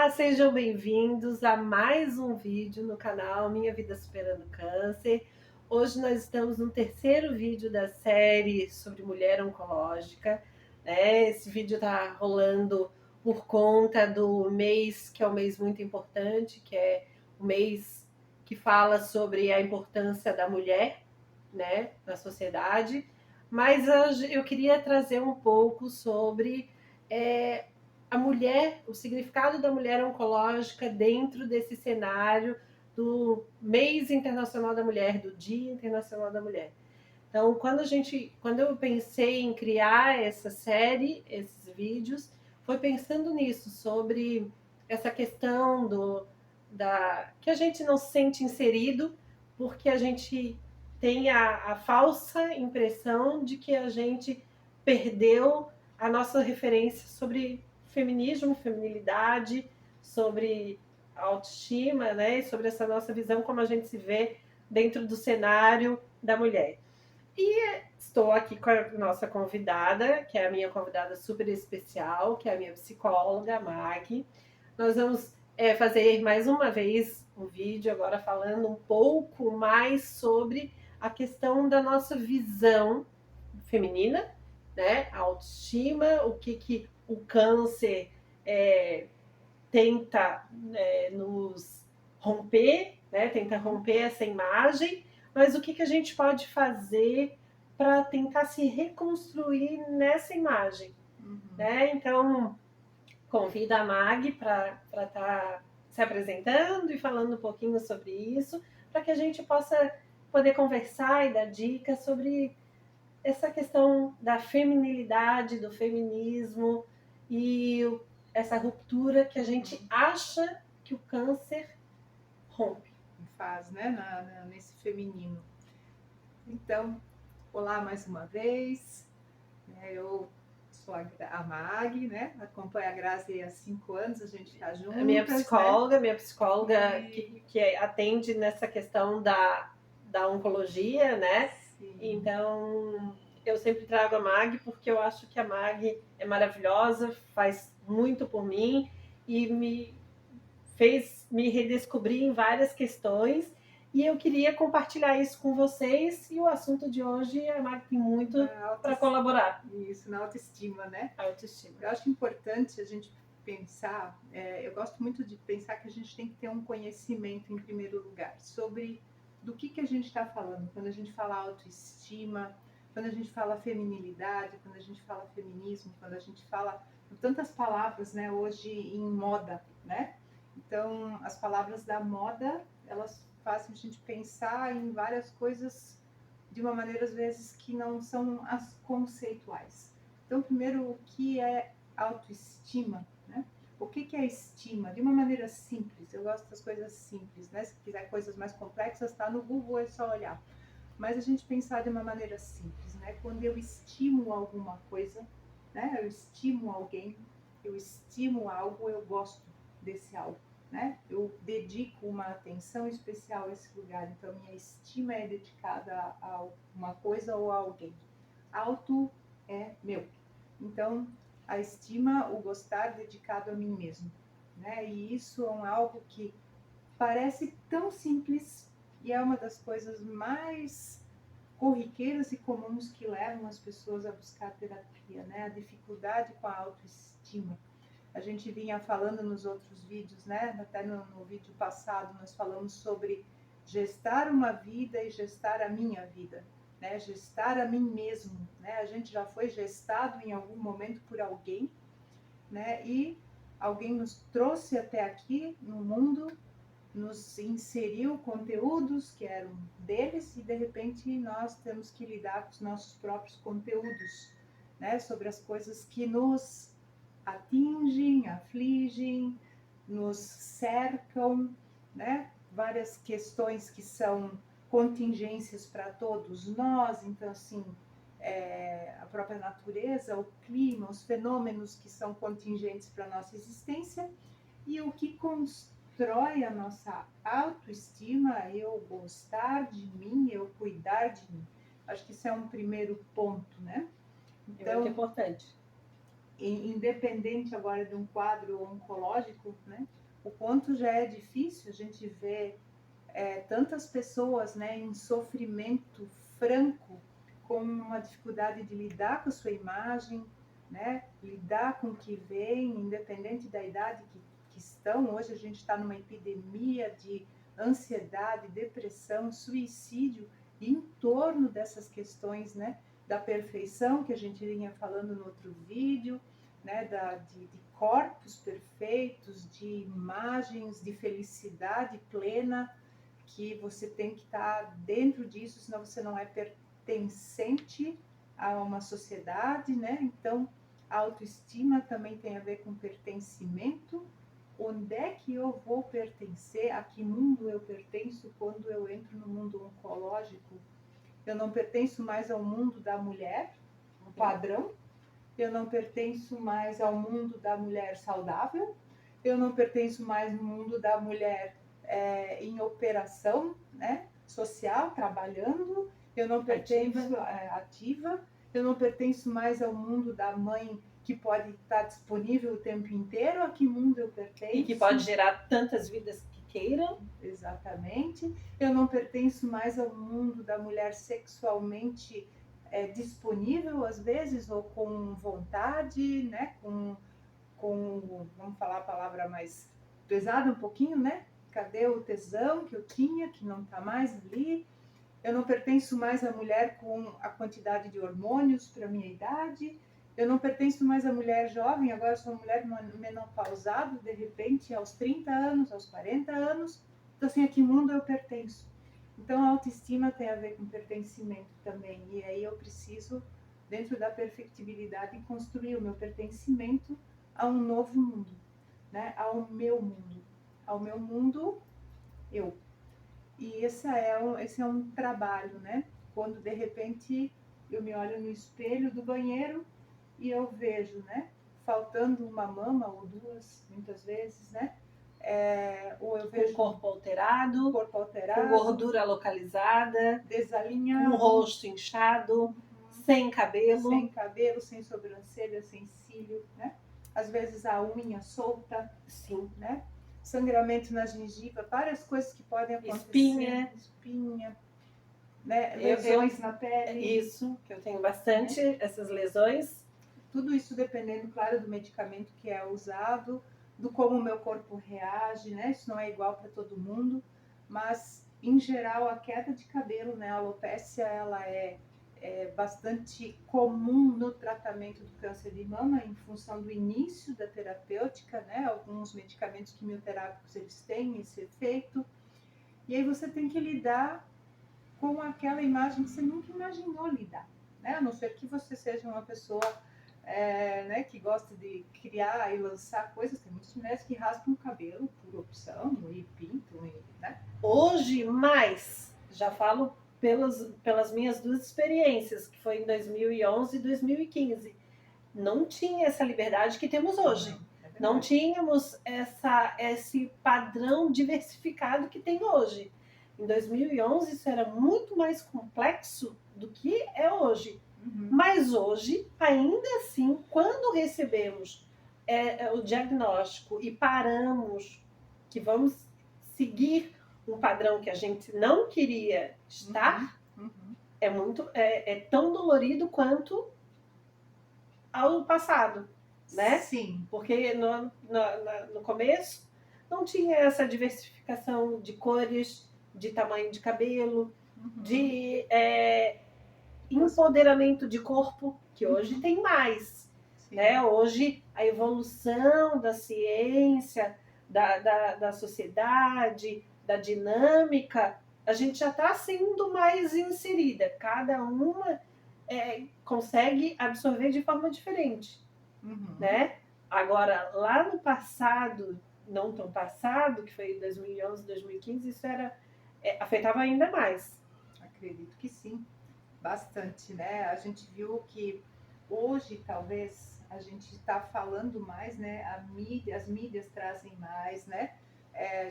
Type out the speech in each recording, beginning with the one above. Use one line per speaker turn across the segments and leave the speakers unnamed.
Olá, sejam bem-vindos a mais um vídeo no canal Minha Vida Superando Câncer. Hoje nós estamos no terceiro vídeo da série sobre mulher oncológica, né? Esse vídeo está rolando por conta do mês, que é um mês muito importante, que é o mês que fala sobre a importância da mulher, né, na sociedade. Mas hoje eu queria trazer um pouco sobre a mulher, o significado da mulher oncológica dentro desse cenário do Mês Internacional da Mulher, do Dia Internacional da Mulher. Então, quando eu pensei em criar essa série, esses vídeos, foi pensando nisso, sobre essa questão que a gente não se sente inserido, porque a gente tem a falsa impressão de que a gente perdeu a nossa referência sobre feminismo, feminilidade, sobre autoestima, né? E sobre essa nossa visão, como a gente se vê dentro do cenário da mulher. E estou aqui com a nossa convidada, que é a minha convidada super especial, que é a minha psicóloga, a Mag. Nós vamos fazer mais uma vez um vídeo agora falando um pouco mais sobre a questão da nossa visão feminina, né? A autoestima, o que o câncer tenta nos romper, né? Tenta romper essa imagem, mas o que a gente pode fazer para tentar se reconstruir nessa imagem, né? Então, convida a Mag para estar se apresentando e falando um pouquinho sobre isso, para que a gente possa poder conversar e dar dicas sobre essa questão da feminilidade, do feminismo e essa ruptura que a gente acha que o câncer rompe.
Faz, né, nesse feminino. Então, olá mais uma vez. Eu sou a Mag, né? Acompanho a Grazi há 5 anos, a gente está juntas,
A minha psicóloga
E...
que atende nessa questão da oncologia, né?
Sim.
Então, eu sempre trago a Mag porque eu acho que a Mag é maravilhosa, faz muito por mim e me fez me redescobrir em várias questões. E eu queria compartilhar isso com vocês. E o assunto de hoje, a Mag tem muito para colaborar.
Isso, na autoestima, né?
Autoestima.
Eu acho importante a gente pensar, eu gosto muito de pensar que a gente tem que ter um conhecimento em primeiro lugar sobre do que a gente está falando. Quando a gente fala autoestima, quando a gente fala feminilidade, quando a gente fala feminismo, quando a gente fala tantas palavras, né, hoje em moda, né? Então, as palavras da moda, elas fazem a gente pensar em várias coisas de uma maneira, às vezes, que não são as conceituais. Então, primeiro, o que é autoestima, né? O que é estima? De uma maneira simples, eu gosto das coisas simples, né? Se quiser coisas mais complexas, tá no Google, é só olhar. Mas a gente pensar de uma maneira simples, né? Quando eu estimo alguma coisa, né? Eu estimo alguém, eu estimo algo, eu gosto desse algo, né? Eu dedico uma atenção especial a esse lugar, então minha estima é dedicada a uma coisa ou a alguém. Auto é meu. Então, a estima, o gostar dedicado a mim mesmo, né? E isso é algo que parece tão simples e é uma das coisas mais corriqueiras e comuns que levam as pessoas a buscar terapia, né? A dificuldade com a autoestima. A gente vinha falando nos outros vídeos, né? Até no vídeo passado nós falamos sobre gestar uma vida e gestar a minha vida, né? Gestar a mim mesmo, né? A gente já foi gestado em algum momento por alguém, né? E alguém nos trouxe até aqui no mundo, nos inseriu conteúdos que eram deles e de repente nós temos que lidar com os nossos próprios conteúdos, né? Sobre as coisas que nos atingem, afligem, nos cercam, né? Várias questões que são contingências para todos nós, então assim, a própria natureza, o clima, os fenômenos que são contingentes para a nossa existência e o que constrói a nossa autoestima, eu gostar de mim, eu cuidar de mim. Acho que isso é um primeiro ponto, né?
Então, é muito importante.
independente agora de um quadro oncológico, né? O quanto já é difícil a gente ver tantas pessoas, né, em sofrimento franco, com uma dificuldade de lidar com a sua imagem, né, lidar com o que vem, independente da idade que estão. Hoje a gente está numa epidemia de ansiedade, depressão, suicídio, e em torno dessas questões, né, da perfeição que a gente vinha falando no outro vídeo, né, de corpos perfeitos, de imagens de felicidade plena, que você tem que estar dentro disso, senão você não é pertencente a uma sociedade, né? Então, a autoestima também tem a ver com pertencimento. Onde é que eu vou pertencer? A que mundo eu pertenço quando eu entro no mundo oncológico? Eu não pertenço mais ao mundo da mulher, um padrão. Eu não pertenço mais ao mundo da mulher saudável. Eu não pertenço mais no mundo da mulher em operação, né, social, trabalhando. Eu não pertenço ativa. Eu não pertenço mais ao mundo da mãe que pode estar disponível o tempo inteiro. A que mundo eu pertenço?
E que pode gerar tantas vidas que queiram.
Exatamente. Eu não pertenço mais ao mundo da mulher sexualmente disponível, às vezes, ou com vontade, né? Vamos falar a palavra mais pesada um pouquinho, né? Cadê o tesão que eu tinha, que não está mais ali? Eu não pertenço mais à mulher com a quantidade de hormônios para a minha idade. Eu não pertenço mais à mulher jovem, agora sou uma mulher menopausada, de repente, aos 30 anos, aos 40 anos. Então, assim, a que mundo eu pertenço? Então, a autoestima tem a ver com pertencimento também. E aí eu preciso, dentro da perfectibilidade, construir o meu pertencimento a um novo mundo, né? Ao meu mundo. Ao meu mundo, eu. E esse é um trabalho, né? Quando, de repente, eu me olho no espelho do banheiro e eu vejo, né? Faltando uma mama ou duas, muitas vezes, né? Ou eu vejo
com corpo alterado, com gordura localizada,
desalinhado,
com rosto inchado, sem cabelo,
sem sobrancelha, sem cílio, né? Às vezes a unha solta,
sim,
né? Sangramento na gengiva, várias coisas que podem
acontecer.
Espinha, né? Lesões na pele.
Isso, que eu tenho bastante, essas lesões.
Tudo isso dependendo, claro, do medicamento que é usado, do como o meu corpo reage, né? Isso não é igual para todo mundo, mas em geral a queda de cabelo, né? A alopécia, ela é bastante comum no tratamento do câncer de mama em função do início da terapêutica, né? Alguns medicamentos quimioterápicos eles têm esse efeito. E aí você tem que lidar com aquela imagem que você nunca imaginou lidar, né? A não ser que você seja uma pessoa né, que gosta de criar e lançar coisas. Tem muitas mulheres que raspam o cabelo por opção e pintam, né?
Hoje, mais, já falo pelas minhas duas experiências, que foi em 2011 e 2015. Não tinha essa liberdade que temos hoje. Não tínhamos esse padrão diversificado que tem hoje. Em 2011, isso era muito mais complexo do que é hoje.
Uhum.
Mas hoje, ainda assim, quando recebemos o diagnóstico e paramos que vamos seguir um padrão que a gente não queria estar, é tão dolorido quanto ao passado, né?
Sim.
Porque no começo não tinha essa diversificação de cores, de tamanho de cabelo, de empoderamento de corpo, que hoje tem mais. Né? Hoje a evolução da ciência, da sociedade, da dinâmica, a gente já está sendo mais inserida. Cada uma consegue absorver de forma diferente. Né? Agora, lá no passado, não tão passado, que foi 2011, 2015, isso afetava ainda mais.
Acredito que sim, bastante, né? A gente viu que hoje, talvez, a gente está falando mais, né? As mídias trazem mais, né?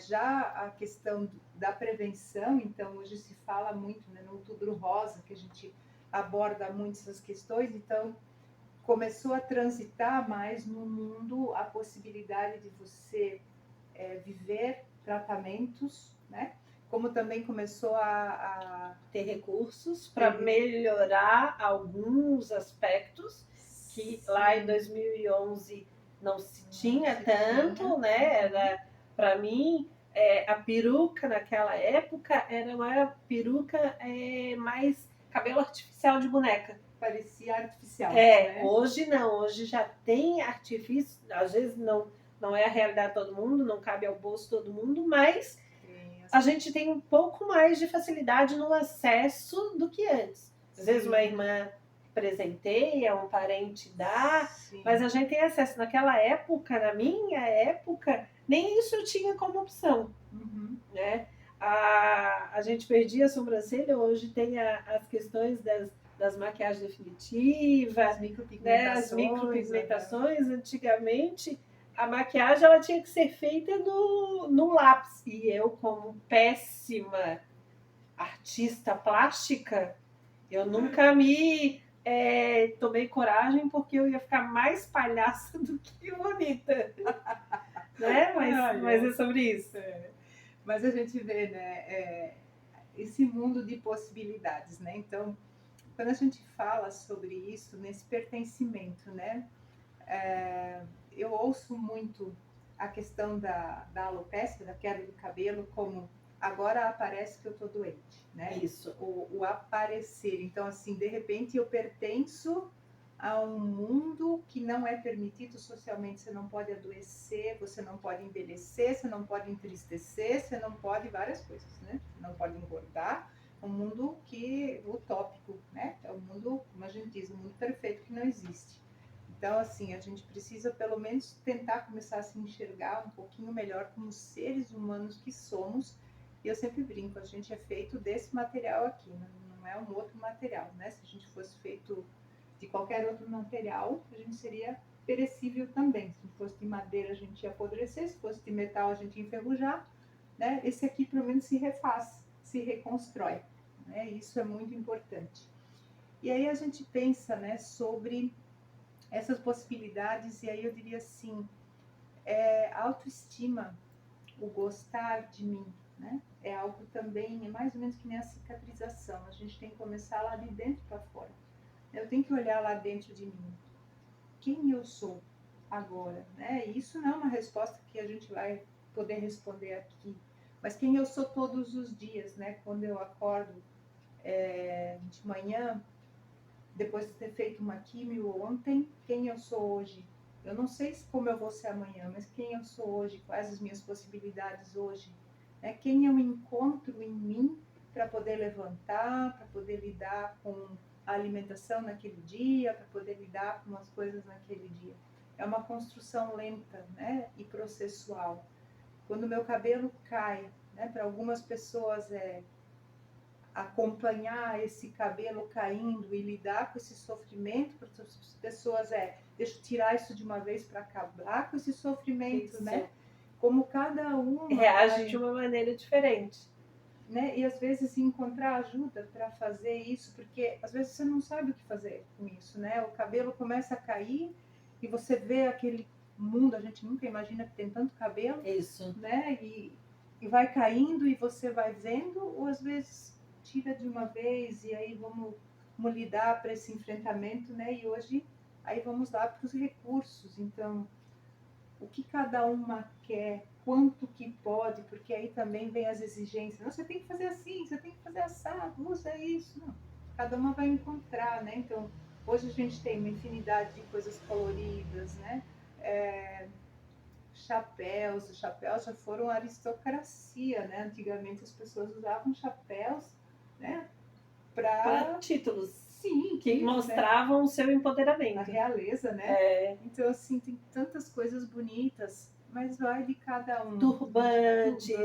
Já a questão da prevenção, então hoje se fala muito, né, no Outubro Rosa, que a gente aborda muito essas questões. Então, começou a transitar mais no mundo a possibilidade de você viver tratamentos, né? Como também começou a
ter recursos para melhorar alguns aspectos que lá em 2011 não se tinha tanto, né? Era, para mim, a peruca naquela época era uma peruca mais cabelo artificial de boneca.
Parecia artificial. Né?
Hoje não, hoje já tem artifício, às vezes não é a realidade de todo mundo, não cabe ao bolso de todo mundo, mas a gente tem um pouco mais de facilidade no acesso do que antes. Às vezes uma irmã presenteia, um parente dá, mas a gente tem acesso. Naquela época, na minha época, nem isso eu tinha como opção. Né? A gente perdia a sobrancelha, hoje tem as questões das maquiagens definitivas, as micropigmentações. Antigamente, a maquiagem ela tinha que ser feita no lápis. E eu, como péssima artista plástica, eu nunca me tomei coragem, porque eu ia ficar mais palhaça do que bonita. Né? Mas é sobre isso.
Mas a gente vê, né, esse mundo de possibilidades, né? Então, quando a gente fala sobre isso, nesse pertencimento, né? Eu ouço muito a questão da alopecia, da queda do cabelo, como agora aparece que eu tô doente, né?
Isso.
O aparecer. Então, assim, de repente eu pertenço a um mundo que não é permitido socialmente. Você não pode adoecer, você não pode envelhecer, você não pode entristecer, você não pode várias coisas, né? Não pode engordar. Um mundo utópico, né? É um mundo, como a gente diz, um mundo perfeito que não existe. Então, assim, a gente precisa pelo menos tentar começar a se enxergar um pouquinho melhor como seres humanos que somos. E eu sempre brinco, a gente é feito desse material aqui, não é um outro material, né? Se a gente fosse feito de qualquer outro material, a gente seria perecível também. Se fosse de madeira, a gente ia apodrecer, se fosse de metal, a gente ia enferrujar, né? Esse aqui, pelo menos, se refaz, se reconstrói, né? Isso é muito importante. E aí a gente pensa, né, sobre essas possibilidades, e aí eu diria assim, autoestima, o gostar de mim, né? É algo também, é mais ou menos que nem a cicatrização, a gente tem que começar lá de dentro para fora. Eu tenho que olhar lá dentro de mim, quem eu sou agora, né? E isso não é uma resposta que a gente vai poder responder aqui, mas quem eu sou todos os dias, né? Quando eu acordo de manhã, depois de ter feito uma químio ontem, quem eu sou hoje? Eu não sei como eu vou ser amanhã, mas quem eu sou hoje, quais as minhas possibilidades hoje, né? Quem eu encontro em mim para poder levantar, para poder lidar com a alimentação naquele dia, para poder lidar com as coisas naquele dia. É uma construção lenta, né? E processual. Quando o meu cabelo cai, né? Para algumas pessoas acompanhar esse cabelo caindo e lidar com esse sofrimento, para as pessoas deixa eu tirar isso de uma vez para acabar com esse sofrimento, né? Como cada um
reage de uma maneira diferente,
né? E às vezes encontrar ajuda para fazer isso, porque às vezes você não sabe o que fazer com isso, né? O cabelo começa a cair e você vê aquele mundo, a gente nunca imagina que tem tanto cabelo,
isso,
né? E vai caindo e você vai vendo, ou às vezes tira de uma vez e aí vamos lidar para esse enfrentamento, né? E hoje aí vamos lá para os recursos. Então, o que cada uma quer, quanto que pode, porque aí também vem as exigências. Não, você tem que fazer assim, você tem que fazer assado, usa isso. Não. Cada uma vai encontrar, né? Então, hoje a gente tem uma infinidade de coisas coloridas, né? Chapéus, os chapéus já foram aristocracia, né? Antigamente as pessoas usavam chapéus, né?
Para títulos,
sim,
que mostravam, né, o seu empoderamento.
A realeza, né? Então, assim, tem tantas coisas bonitas, mas vai de cada um.
Turbantes,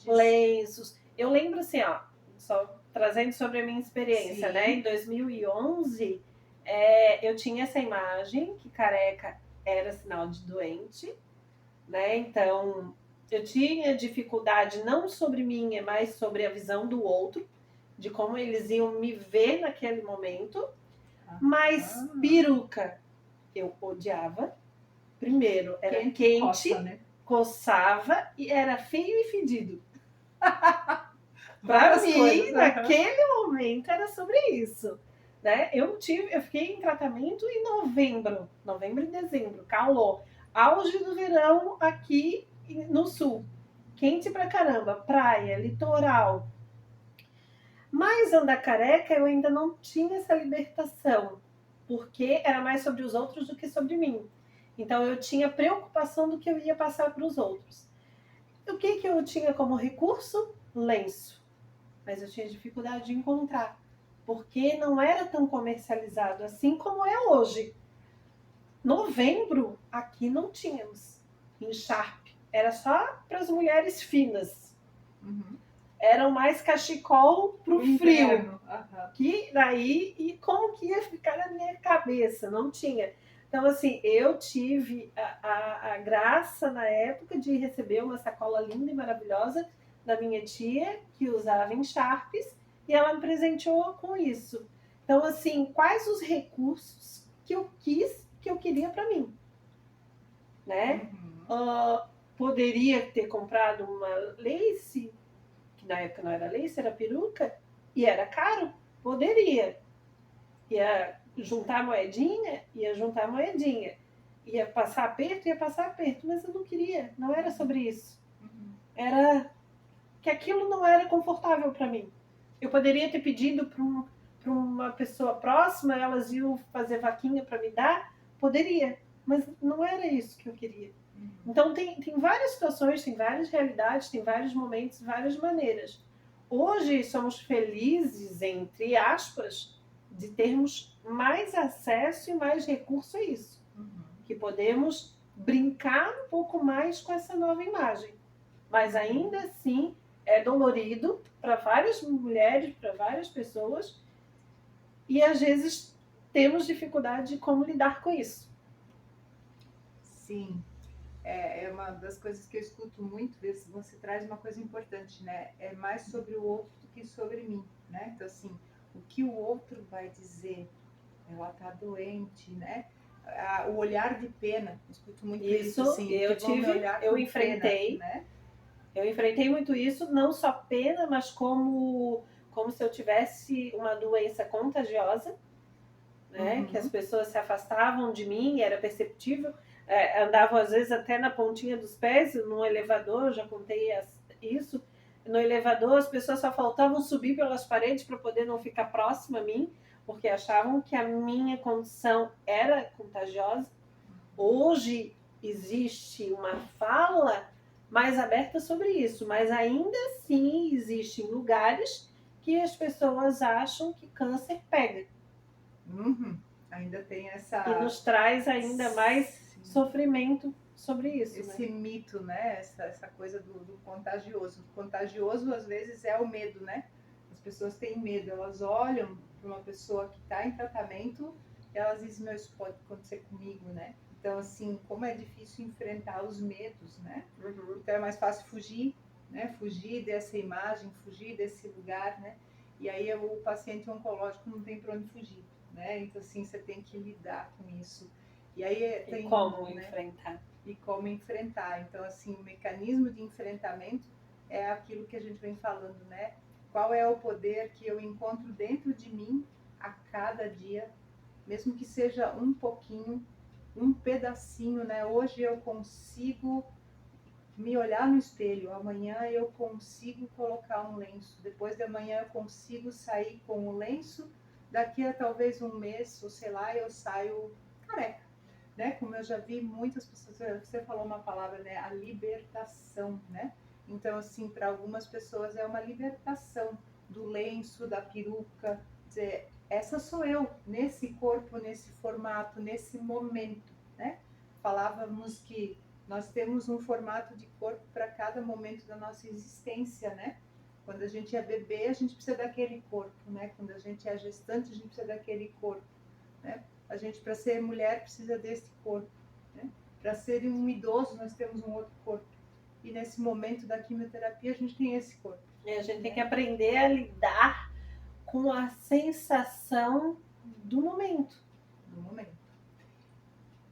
lenços. Eu lembro assim, ó, só trazendo sobre a minha experiência, né? Em 2011, eu tinha essa imagem que careca era sinal de doente, né? Então, eu tinha dificuldade não sobre mim, mas sobre a visão do outro, de como eles iam me ver naquele momento. Mas peruca, eu odiava. Primeiro, era
Quente,
quente,
coça, né?
coçava e era feio e fedido. Para
Várias
mim,
coisas, aham.
naquele momento, era sobre isso. Né? Eu fiquei em tratamento em novembro e dezembro, calor. Auge do verão aqui no sul. Quente pra caramba, praia, litoral. Mas andar careca eu ainda não tinha essa libertação, porque era mais sobre os outros do que sobre mim. Então eu tinha preocupação do que eu ia passar para os outros. O que eu tinha como recurso? Lenço. Mas eu tinha dificuldade de encontrar, porque não era tão comercializado assim como é hoje. Novembro, aqui não tínhamos em Sharp. Era só para as mulheres finas.
Uhum.
Eram mais cachecol pro frio.
Uhum.
Que daí, e como que ia ficar na minha cabeça? Não tinha. Então, assim, eu tive a graça na época de receber uma sacola linda e maravilhosa da minha tia, que usava em Sharps, e ela me presenteou com isso. Então, assim, quais os recursos que eu queria para mim, né?
Uhum.
Poderia ter comprado uma lace, que na época não era lace, era peruca, e era caro? Poderia. Ia juntar moedinha, ia juntar moedinha. Ia passar aperto, mas eu não queria, não era sobre isso. Era que aquilo não era confortável para mim. Eu poderia ter pedido para uma pessoa próxima, elas iam fazer vaquinha para me dar, poderia, mas não era isso que eu queria. Então tem várias situações, tem várias realidades, tem vários momentos, várias maneiras. Hoje somos felizes, entre aspas, de termos mais acesso e mais recurso a isso. Que podemos brincar um pouco mais com essa nova imagem. Mas ainda assim é dolorido para várias mulheres, para várias pessoas, e às vezes temos dificuldade de como lidar com isso.
Sim. É uma das coisas que eu escuto muito, você traz uma coisa importante, né? É mais sobre o outro do que sobre mim, né? Então, assim, o que o outro vai dizer? Ela tá doente, né? O olhar de pena, eu escuto muito isso, assim,
eu enfrentei,
pena, né?
Eu enfrentei muito isso, não só pena, mas como se eu tivesse uma doença contagiosa, né? Que as pessoas se afastavam de mim, era perceptível, andavam às vezes até na pontinha dos pés, no elevador, já contei isso. No elevador, as pessoas só faltavam subir pelas paredes para poder não ficar próxima a mim, porque achavam que a minha condição era contagiosa. Hoje existe uma fala mais aberta sobre isso, mas ainda assim existem lugares que as pessoas acham que câncer pega.
Ainda tem essa...
E nos traz ainda mais sofrimento sobre isso.
Esse mito, né? Essa coisa do contagioso. O contagioso, às vezes, é o medo, né? As pessoas têm medo, elas olham para uma pessoa que está em tratamento e elas dizem, meu, isso pode acontecer comigo, né? Então, assim, como é difícil enfrentar os medos, né? Então é mais fácil fugir, né? Fugir dessa imagem, fugir desse lugar, né? E aí o paciente oncológico não tem para onde fugir, né? Então, assim, você tem que lidar com isso. E aí tem...
como enfrentar.
E como enfrentar. Então, assim, o mecanismo de enfrentamento é aquilo que a gente vem falando, né? Qual é o poder que eu encontro dentro de mim a cada dia, mesmo que seja um pouquinho, um pedacinho, né? Hoje eu consigo me olhar no espelho, amanhã eu consigo colocar um lenço, depois de amanhã eu consigo sair com o lenço, daqui a talvez um mês, ou sei lá, eu saio careca, né? Como eu já vi muitas pessoas, você falou uma palavra, né? A libertação, né? Então, assim, para algumas pessoas é uma libertação do lenço, da peruca, dizer, essa sou eu, nesse corpo, nesse formato, nesse momento, né? Falávamos que nós temos um formato de corpo para cada momento da nossa existência, né? Quando a gente é bebê, a gente precisa daquele corpo, né? Quando a gente é gestante, a gente precisa daquele corpo, né? A gente, para ser mulher, precisa desse corpo, né? Para ser um idoso, nós temos um outro corpo. E nesse momento da quimioterapia, a gente tem esse corpo.
E a gente tem que aprender a lidar com a sensação do momento.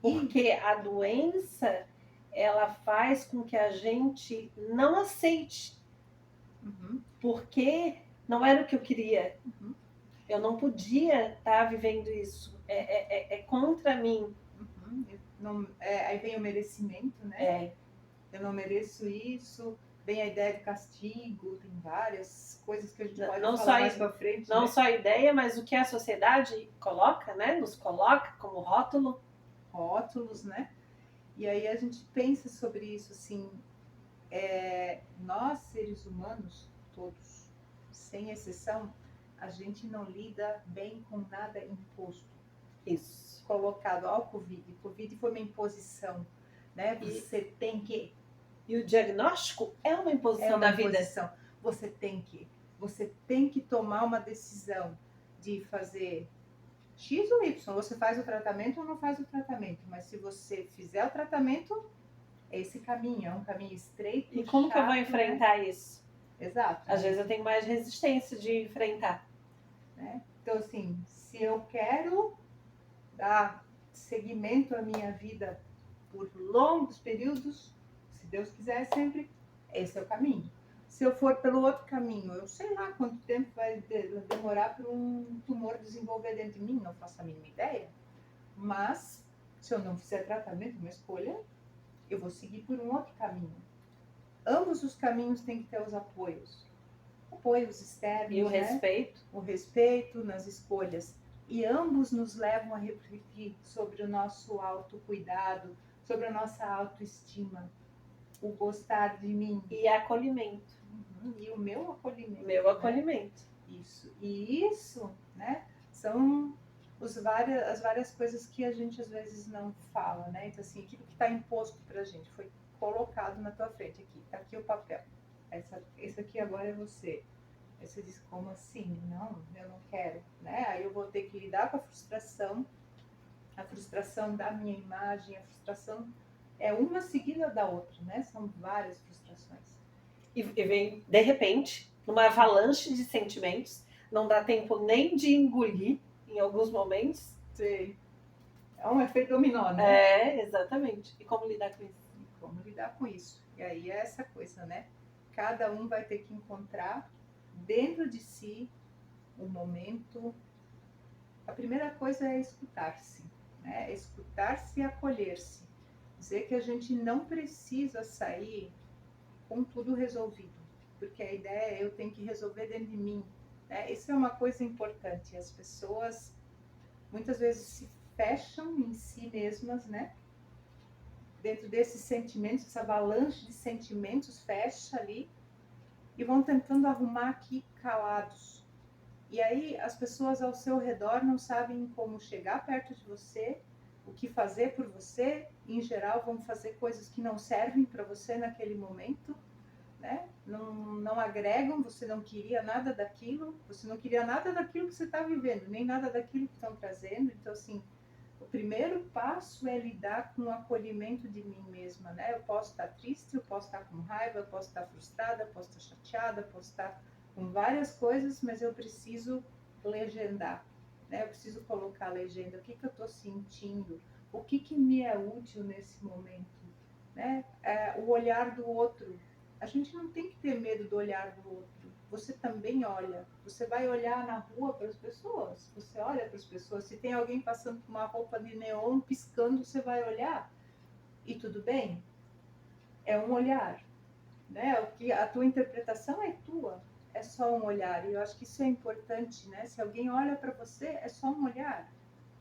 Porque a doença, ela faz com que a gente não aceite. Porque não era o que eu queria. Eu não podia estar vivendo isso. É contra mim.
Não, aí vem o merecimento, né? Eu não mereço isso. Vem a ideia de castigo, tem várias coisas que a gente pode falar mais pra frente.
Não
né?
só a ideia, mas o que a sociedade coloca, né? Nos coloca como rótulo.
Rótulos, né? E aí a gente pensa sobre isso, assim, nós seres humanos, todos, sem exceção, a gente não lida bem com nada imposto.
Isso.
Colocado ao Covid. Covid foi uma imposição, né? Você tem que.
E o diagnóstico é uma imposição da vida.
Você tem que tomar uma decisão de fazer X ou Y. Você faz o tratamento ou não faz o tratamento. Mas se você fizer o tratamento, é esse caminho, é um caminho estreito.
E como que eu vou enfrentar isso?
Exato.
Às vezes eu tenho mais resistência de enfrentar.
Né? Então, assim, se eu quero dar seguimento à minha vida por longos períodos, se Deus quiser sempre, esse é o caminho. Se eu for pelo outro caminho, eu sei lá quanto tempo vai demorar para um tumor desenvolver dentro de mim, não faço a mínima ideia. Mas, se eu não fizer tratamento, uma escolha, eu vou seguir por um outro caminho. Ambos os caminhos têm que ter os apoios. Apoios externos,
e o respeito.
O respeito nas escolhas. E ambos nos levam a refletir sobre o nosso autocuidado, sobre a nossa autoestima, o gostar de mim.
E acolhimento.
E o meu acolhimento.
Meu acolhimento.
Né? Isso. E isso, né, são as várias coisas que a gente às vezes não fala, né? Então, assim, aquilo que está imposto pra gente, foi colocado na tua frente aqui, tá aqui o papel. Esse aqui agora é você. Aí você diz, como assim? Não, eu não quero, né? Aí eu vou ter que lidar com a frustração da minha imagem, a frustração é uma seguida da outra, né? São várias frustrações.
E vem, de repente, numa avalanche de sentimentos, não dá tempo nem de engolir em alguns momentos.
Sim. É um efeito dominó, né?
Exatamente. E como lidar com isso?
E aí é essa coisa, né? Cada um vai ter que encontrar dentro de si um momento. A primeira coisa é escutar-se, né? Escutar-se e acolher-se. Dizer que a gente não precisa sair com tudo resolvido, porque a ideia é eu tenho que resolver dentro de mim. Né? Isso é uma coisa importante. As pessoas muitas vezes se fecham em si mesmas, né? Dentro desses sentimentos, essa avalanche de sentimentos, fecha ali e vão tentando arrumar aqui calados. E aí as pessoas ao seu redor não sabem como chegar perto de você, o que fazer por você. Em geral, vão fazer coisas que não servem para você naquele momento, né? Não agregam, você não queria nada daquilo, que você está vivendo, nem nada daquilo que estão trazendo. Então, assim, o primeiro passo é lidar com o acolhimento de mim mesma, né? Eu posso estar triste, eu posso estar com raiva, eu posso estar frustrada, eu posso estar chateada, eu posso estar com várias coisas, mas eu preciso legendar, né? Eu preciso colocar a legenda, o que eu estou sentindo, o que me é útil nesse momento, né? O olhar do outro. A gente não tem que ter medo do olhar do outro. Você também olha. Você vai olhar na rua para as pessoas. Você olha para as pessoas. Se tem alguém passando com uma roupa de neon piscando, você vai olhar. E tudo bem? É um olhar, né? O que a tua interpretação é tua. É só um olhar. E eu acho que isso é importante, né? Se alguém olha para você, é só um olhar.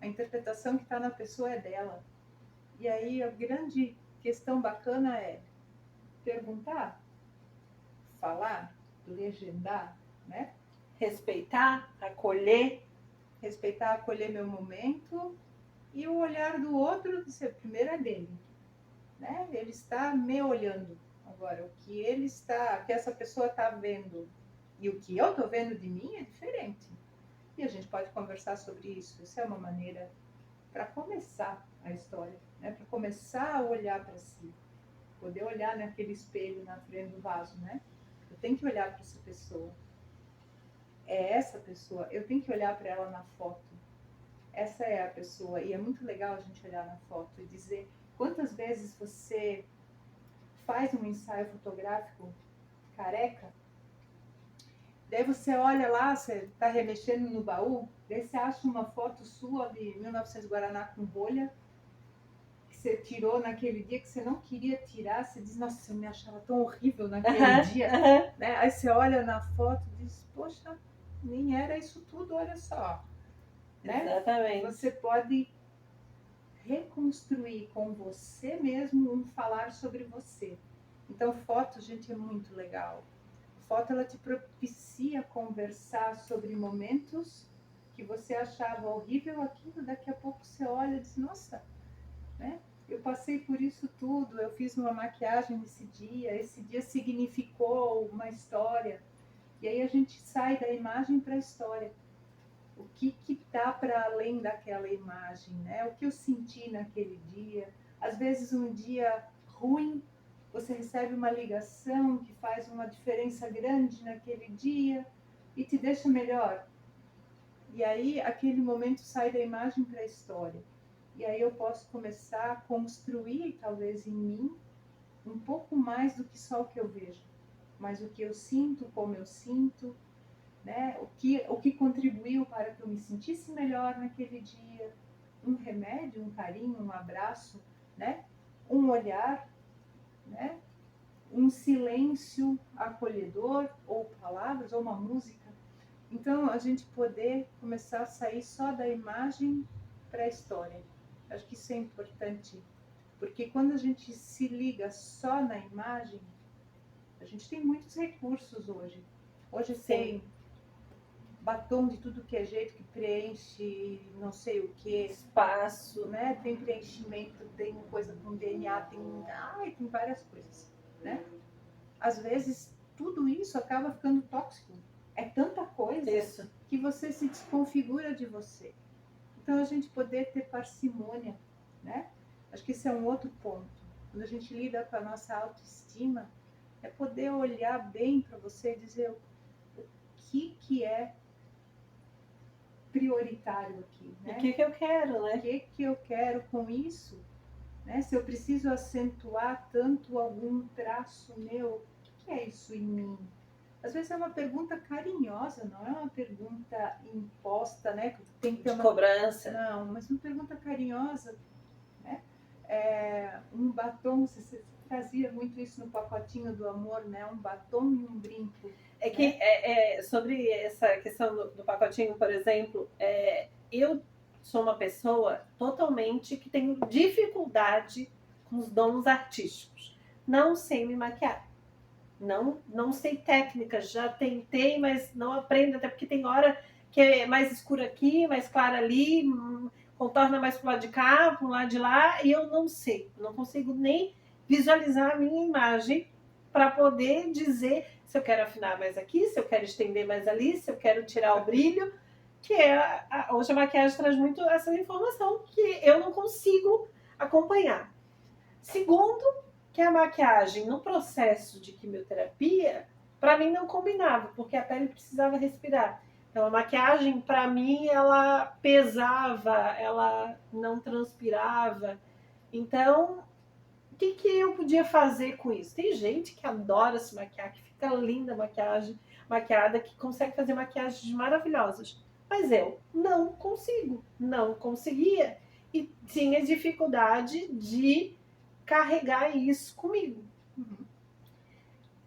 A interpretação que está na pessoa é dela. E aí a grande questão bacana é perguntar, falar, legendar, né?
Respeitar, acolher
Meu momento e o olhar do outro, primeiro é dele, né? Ele está me olhando. Agora, o que essa pessoa está vendo e o que eu estou vendo de mim é diferente. E a gente pode conversar sobre isso. Isso é uma maneira para começar a história, né? Para começar a olhar para si, poder olhar naquele espelho na frente do vaso, né? Eu tenho que olhar para essa pessoa. É essa pessoa. Eu tenho que olhar para ela na foto. essa é a pessoa. E é muito legal a gente olhar na foto e dizer quantas vezes você faz um ensaio fotográfico careca, daí você olha lá, você está remexendo no baú, daí você acha uma foto sua de 1900 Guaraná com rolha, que você tirou naquele dia que você não queria tirar, você diz, nossa, eu me achava tão horrível naquele dia. Né? Aí você olha na foto e diz, poxa, nem era isso tudo, olha só. Né?
Exatamente.
Você pode reconstruir com você mesmo um falar sobre você. Então, foto, gente, é muito legal. Foto, ela te propicia conversar sobre momentos que você achava horrível aquilo, daqui a pouco você olha e diz, nossa, né? Eu passei por isso tudo, eu fiz uma maquiagem nesse dia, esse dia significou uma história. E aí a gente sai da imagem para a história. O que está para além daquela imagem, né? O que eu senti naquele dia. Às vezes um dia ruim, você recebe uma ligação que faz uma diferença grande naquele dia e te deixa melhor. E aí aquele momento sai da imagem para a história. E aí eu posso começar a construir, talvez em mim, um pouco mais do que só o que eu vejo, mas o que eu sinto, como eu sinto, né? O que contribuiu para que eu me sentisse melhor naquele dia, um remédio, um carinho, um abraço, né? Um olhar, né? Um silêncio acolhedor, ou palavras, ou uma música. Então, a gente poder começar a sair só da imagem para a história. Acho que isso é importante, porque quando a gente se liga só na imagem, a gente tem muitos recursos hoje. Hoje
Sim.
tem batom de tudo que é jeito, que preenche não sei o que.
Espaço.
Né? Tem preenchimento, tem coisa com DNA, tem várias coisas. Né? Às vezes, tudo isso acaba ficando tóxico. É tanta coisa
Isso.
que você se desconfigura de você. Então, a gente poder ter parcimônia, né? Acho que esse é um outro ponto. Quando a gente lida com a nossa autoestima, é poder olhar bem para você e dizer o que é prioritário aqui, né?
O que eu quero, né?
O que eu quero com isso? Né? Se eu preciso acentuar tanto algum traço meu, o que é isso em mim? Às vezes é uma pergunta carinhosa, não é uma pergunta imposta, né? Tem que ter uma
cobrança.
Não, mas uma pergunta carinhosa, né? Um batom, você fazia muito isso no pacotinho do amor, né? Um batom e um brinco.
É que sobre essa questão do pacotinho, por exemplo, eu sou uma pessoa totalmente que tenho dificuldade com os dons artísticos. Não sei me maquiar. Não sei técnicas, já tentei, mas não aprendo, até porque tem hora que é mais escura aqui, mais clara ali, contorna mais pro lado de cá, pro lado de lá, e eu não sei. Não consigo nem visualizar a minha imagem para poder dizer se eu quero afinar mais aqui, se eu quero estender mais ali, se eu quero tirar o brilho, que hoje a maquiagem traz muito essa informação que eu não consigo acompanhar. Segundo, que a maquiagem no processo de quimioterapia, para mim não combinava, porque a pele precisava respirar. Então a maquiagem, para mim, ela pesava, ela não transpirava. Então, o que eu podia fazer com isso? Tem gente que adora se maquiar, que fica linda a maquiagem, maquiada, que consegue fazer maquiagens maravilhosas. Mas eu não consigo, não conseguia. E tinha dificuldade de carregar isso comigo.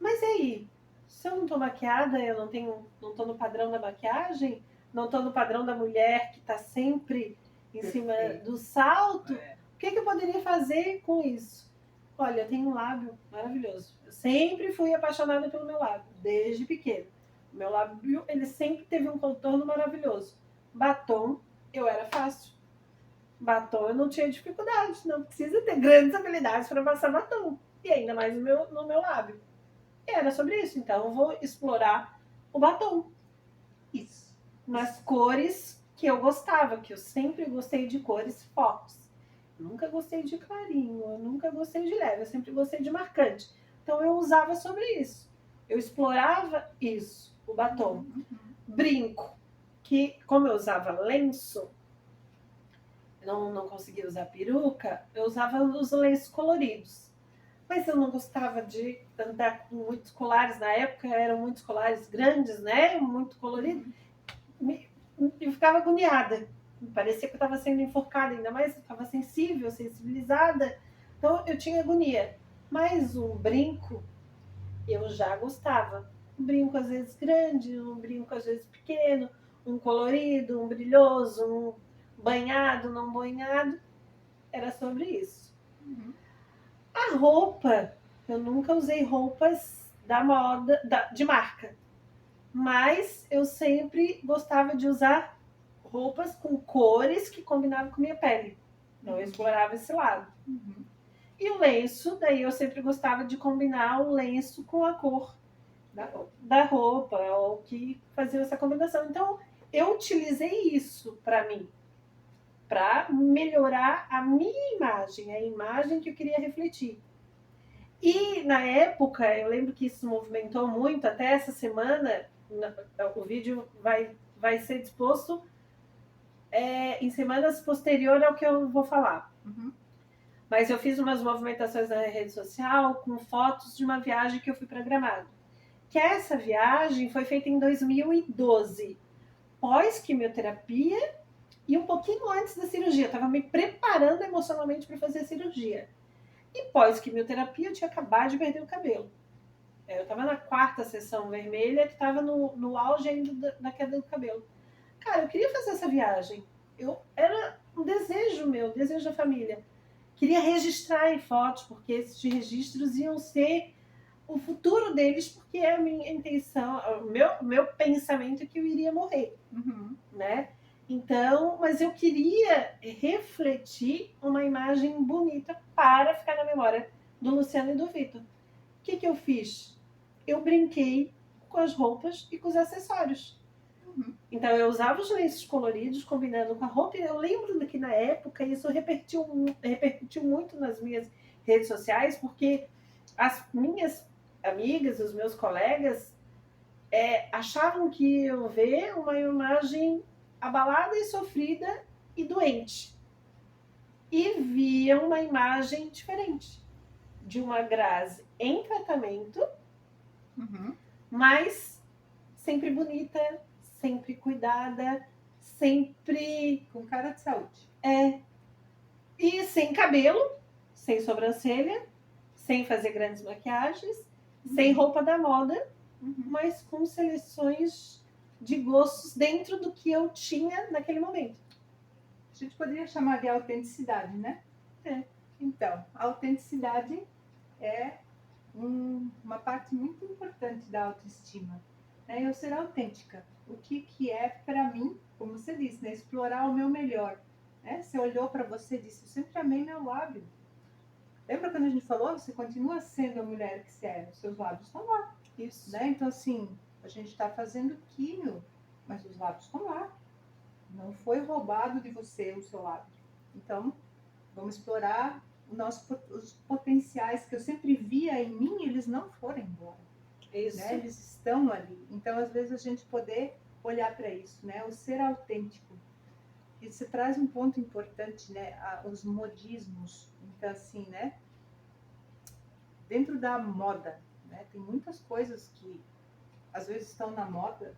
Mas aí, se eu não tô maquiada, eu não tô no padrão da maquiagem, não tô no padrão da mulher que tá sempre em cima do salto, o que eu poderia fazer com isso? Olha, eu tenho um lábio maravilhoso. Eu sempre fui apaixonada pelo meu lábio, desde pequeno. O meu lábio, ele sempre teve um contorno maravilhoso. Batom, eu era fácil. Batom eu não tinha dificuldade, não precisa ter grandes habilidades para passar batom. E ainda mais no meu lábio. E era sobre isso, então eu vou explorar o batom.
Isso.
Nas cores que eu gostava, que eu sempre gostei de cores fortes. Nunca gostei de clarinho, eu nunca gostei de leve, eu sempre gostei de marcante. Então eu usava sobre isso. Eu explorava isso, o batom. Brinco, que como eu usava lenço, não conseguia usar peruca, eu usava os lenços coloridos. Mas eu não gostava de andar com muitos colares. Na época eram muitos colares grandes, né? Muito coloridos. Eu ficava agoniada. Parecia que eu estava sendo enforcada, ainda mais eu estava sensível, sensibilizada. Então eu tinha agonia. Mas um brinco eu já gostava. Um brinco às vezes grande, um brinco às vezes pequeno, um colorido, um brilhoso, um banhado, não banhado. Era sobre isso.
Uhum.
A roupa, eu nunca usei roupas da moda, de marca. Mas eu sempre gostava de usar roupas com cores que combinavam com minha pele. Então eu explorava esse lado.
Uhum.
E o lenço, daí eu sempre gostava de combinar o lenço com a cor da roupa, ou que fazia essa combinação. Então eu utilizei isso para mim, para melhorar a minha imagem, a imagem que eu queria refletir. E na época, eu lembro que isso movimentou muito, até essa semana, o vídeo vai ser disposto em semanas posterior ao que eu vou falar.
Uhum.
Mas eu fiz umas movimentações na rede social com fotos de uma viagem que eu fui para Gramado. Que essa viagem foi feita em 2012, pós-quimioterapia e um pouquinho antes da cirurgia. Eu estava me preparando emocionalmente para fazer a cirurgia. E pós-quimioterapia, eu tinha acabado de perder o cabelo. Eu estava na 4ª sessão vermelha, que estava no auge ainda da queda do cabelo. Cara, eu queria fazer essa viagem. Era um desejo meu, desejo da família. Queria registrar em fotos, porque esses registros iam ser o futuro deles, porque é a minha intenção, o meu pensamento é que eu iria morrer, né? Então, mas eu queria refletir uma imagem bonita para ficar na memória do Luciano e do Vitor. O que eu fiz? Eu brinquei com as roupas e com os acessórios. Então eu usava os lenços coloridos combinando com a roupa. Eu lembro que na época isso repercutiu muito nas minhas redes sociais, porque as minhas amigas, os meus colegas achavam que eu ver uma imagem abalada e sofrida e doente. E via uma imagem diferente de uma Grazi em tratamento, mas sempre bonita, sempre cuidada, sempre
com cara de saúde.
E sem cabelo, sem sobrancelha, sem fazer grandes maquiagens, sem roupa da moda, mas com seleções de gostos dentro do que eu tinha naquele momento.
A gente poderia chamar de autenticidade, né? Então, a autenticidade é uma parte muito importante da autoestima. Né? Eu ser autêntica. O que é para mim, como você disse, né? Explorar o meu melhor. Né? Você olhou para você e disse, eu sempre amei meu lábio. Lembra quando a gente falou? Você continua sendo a mulher que você é. Os seus lábios estão lá.
Isso.
Né? Então, assim, a gente está fazendo químio, mas os lábios estão lá. Não foi roubado de você o seu lábio. Então, vamos explorar os potenciais que eu sempre via em mim, eles não foram embora.
Isso.
Né? Eles estão ali. Então, às vezes, a gente poder olhar para isso, né? O ser autêntico. E você traz um ponto importante, né? Os modismos. Então, assim, né? Dentro da moda, né? Tem muitas coisas que, às vezes, estão na moda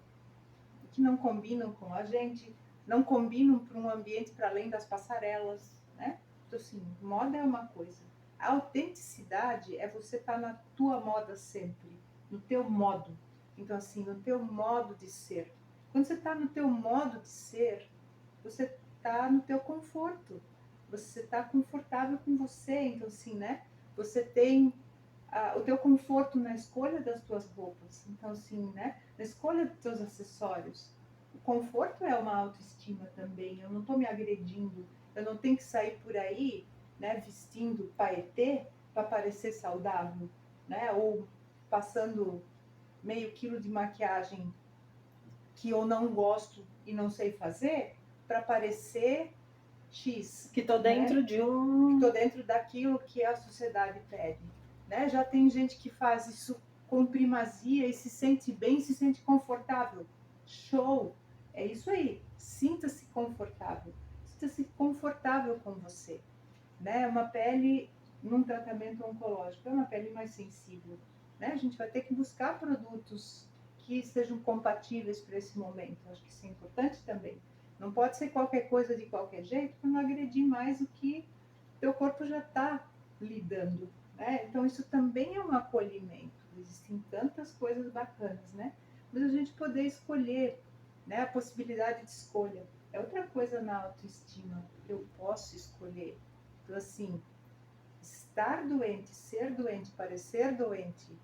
e que não combinam com a gente, não combinam para um ambiente para além das passarelas, né? Então, assim, moda é uma coisa. A autenticidade é você estar na tua moda sempre, no teu modo. Então, assim, no teu modo de ser. Quando você está no teu modo de ser, você está no teu conforto. Você está confortável com você. Então, assim, né? Você tem o teu conforto na escolha das tuas roupas. Então, assim, né? Na escolha dos teus acessórios. O conforto é uma autoestima também. Eu não estou me agredindo. Eu não tenho que sair por aí, né, vestindo paetê para parecer saudável, né? Ou passando meio quilo de maquiagem que eu não gosto e não sei fazer para parecer X.
Que tô dentro, né?
Que tô dentro daquilo que a sociedade pede. Né? Já tem gente que faz isso com primazia e se sente bem, se sente confortável. Show! É isso aí. Sinta-se confortável. sinta-se confortável com você, né? Uma pele num tratamento oncológico é uma pele mais sensível, né? A gente vai ter que buscar produtos que sejam compatíveis para esse momento. Acho que isso é importante também. Não pode ser qualquer coisa de qualquer jeito para não agredir mais o que teu corpo já está lidando, né? Então isso também é um acolhimento. Existem tantas coisas bacanas, né? Mas a gente poder escolher, né? A possibilidade de escolha é outra coisa na autoestima. Eu posso escolher. Então assim, estar doente, ser doente, parecer doente,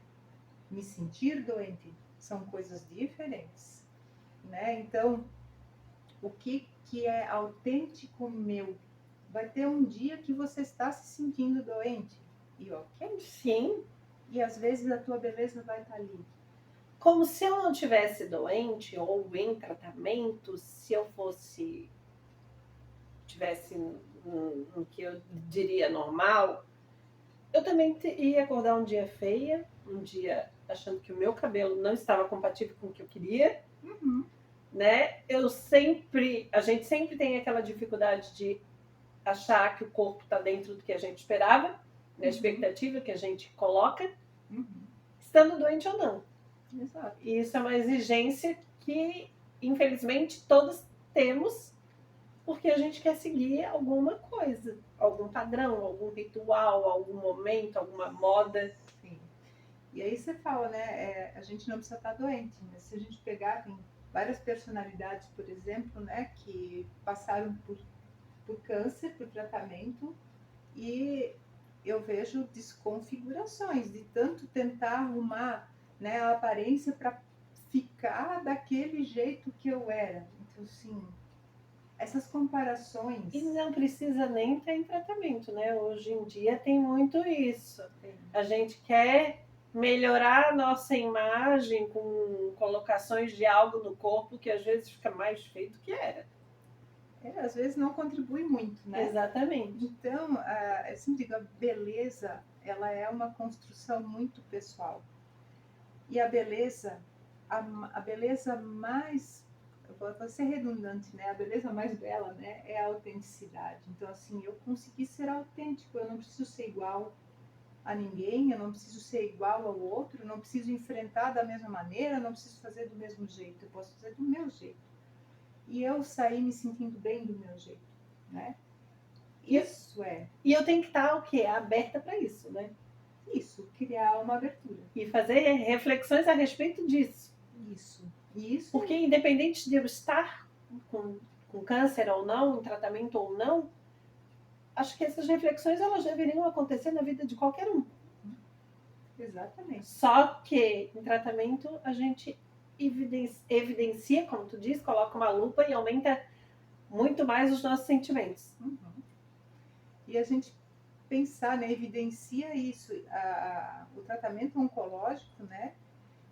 me sentir doente, são coisas diferentes, né? Então, o que é autêntico meu? Vai ter um dia que você está se sentindo doente, e ok?
Sim,
E às vezes a tua beleza vai estar ali.
como se eu não tivesse doente ou em tratamento, se eu tivesse no que eu diria normal, eu também ia acordar um dia feia, um dia achando que o meu cabelo não estava compatível com o que eu queria,
Uhum.
né? A gente sempre tem aquela dificuldade de achar que o corpo está dentro do que a gente esperava, da expectativa que a gente coloca, estando doente ou não.
Exato.
E isso é uma exigência que, infelizmente, todos temos, porque a gente quer seguir alguma coisa, algum padrão, algum ritual, algum momento, alguma moda.
Sim. E aí você fala, né? A gente não precisa estar doente, mas se a gente pegar, tem várias personalidades, por exemplo, né? Que passaram por câncer, por tratamento, e eu vejo desconfigurações de tanto tentar arrumar, né, a aparência para ficar daquele jeito que eu era. Então, assim, essas comparações.
E não precisa nem estar em tratamento, né? Hoje em dia tem muito isso. A gente quer melhorar a nossa imagem com colocações de algo no corpo que às vezes fica mais feio do que era.
Às vezes não contribui muito, né?
Exatamente.
Então, eu sempre digo, a beleza, ela é uma construção muito pessoal. E a beleza, a beleza mais, vou ser redundante, né? A beleza mais bela, né? É a autenticidade. Então, assim, eu consegui ser autêntico, eu não preciso ser igual a ninguém, eu não preciso ser igual ao outro, eu não preciso enfrentar da mesma maneira, eu não preciso fazer do mesmo jeito, eu posso fazer do meu jeito. E eu saí me sentindo bem do meu jeito, né? Isso é.
E eu tenho que estar o quê? Aberta para isso, né?
Isso, criar uma abertura.
E fazer reflexões a respeito disso.
Isso.
Porque independente de eu estar com câncer ou não, em tratamento ou não, acho que essas reflexões elas deveriam acontecer na vida de qualquer um.
Exatamente.
Só que em tratamento a gente evidencia, como tu diz, coloca uma lupa e aumenta muito mais os nossos sentimentos.
E a gente pensar, né, evidencia isso. O tratamento oncológico, né,